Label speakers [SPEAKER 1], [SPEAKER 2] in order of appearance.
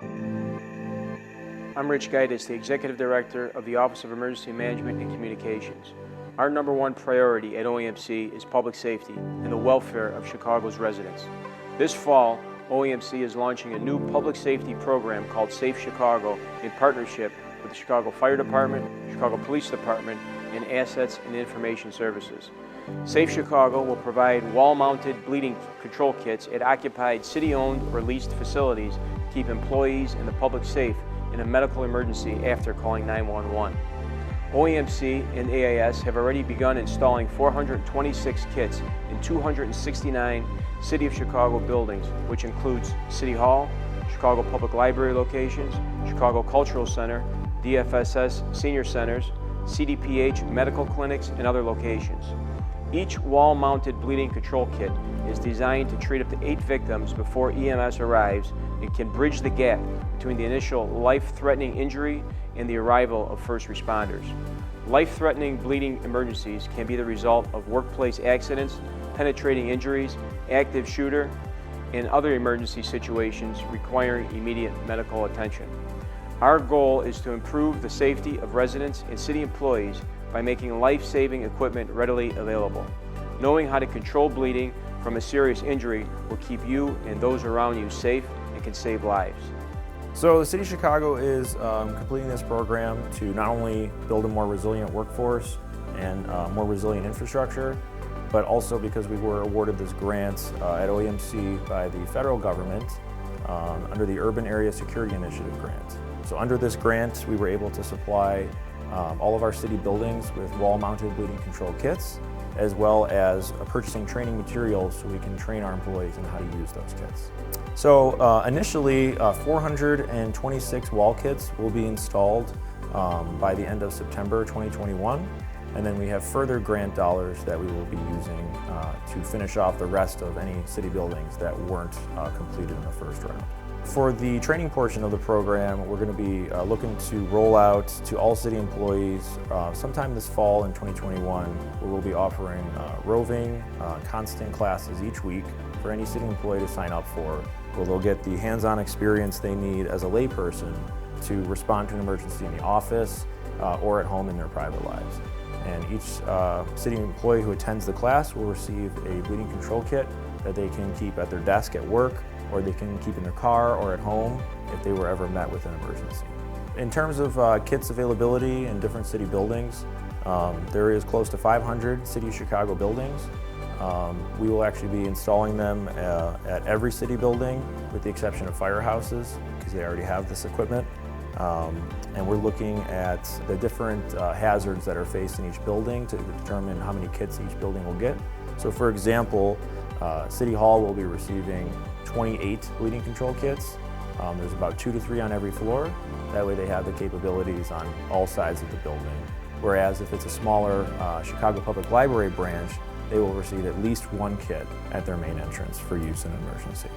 [SPEAKER 1] I'm Rich Gaitis, the Executive Director of the Office of Emergency Management and Communications. Our number one priority at OEMC is public safety and the welfare of Chicago's residents. This fall, OEMC is launching a new public safety program called Safe Chicago in partnership with the Chicago Fire Department, Chicago Police Department, and Assets and Information Services. Safe Chicago will provide wall-mounted bleeding control kits at occupied city-owned or leased facilities to keep employees and the public safe in a medical emergency after calling 911. OEMC and AIS have already begun installing 426 kits in 269 City of Chicago buildings, which includes City Hall, Chicago Public Library locations, Chicago Cultural Center, DFSS Senior Centers, CDPH Medical Clinics, and other locations. Each wall-mounted bleeding control kit is designed to treat up to 8 victims before EMS arrives and can bridge the gap between the initial life-threatening injury and the arrival of first responders. Life-threatening bleeding emergencies can be the result of workplace accidents, penetrating injuries, active shooter, and other emergency situations requiring immediate medical attention. Our goal is to improve the safety of residents and city employees by making life-saving equipment readily available. Knowing how to control bleeding from a serious injury will keep you and those around you safe and can save lives.
[SPEAKER 2] So the City of Chicago is completing this program to not only build a more resilient workforce and more resilient infrastructure, but also because we were awarded this grant at OEMC by the federal government under the Urban Area Security Initiative grant. So under this grant, we were able to supply all of our city buildings with wall-mounted bleeding control kits, as well as purchasing training materials so we can train our employees in how to use those kits. So initially, 426 wall kits will be installed by the end of September 2021. And then we have further grant dollars that we will be using to finish off the rest of any city buildings that weren't completed in the first round. For the training portion of the program, we're going to be looking to roll out to all city employees sometime this fall in 2021, where we'll be offering roving, constant classes each week for any city employee to sign up for, where they'll get the hands-on experience they need as a layperson to respond to an emergency in the office or at home in their private lives. And each city employee who attends the class will receive a bleeding control kit that they can keep at their desk at work, or they can keep in their car or at home if they were ever met with an emergency. In terms of kits availability in different city buildings, there is close to 500 City of Chicago buildings. We will actually be installing them at every city building with the exception of firehouses because they already have this equipment. And we're looking at the different hazards that are faced in each building to determine how many kits each building will get. So for example, City Hall will be receiving 28 bleeding control kits. There's about 2 to 3 on every floor. That way they have the capabilities on all sides of the building. Whereas if it's a smaller Chicago Public Library branch, they will receive at least 1 kit at their main entrance for use in an emergency.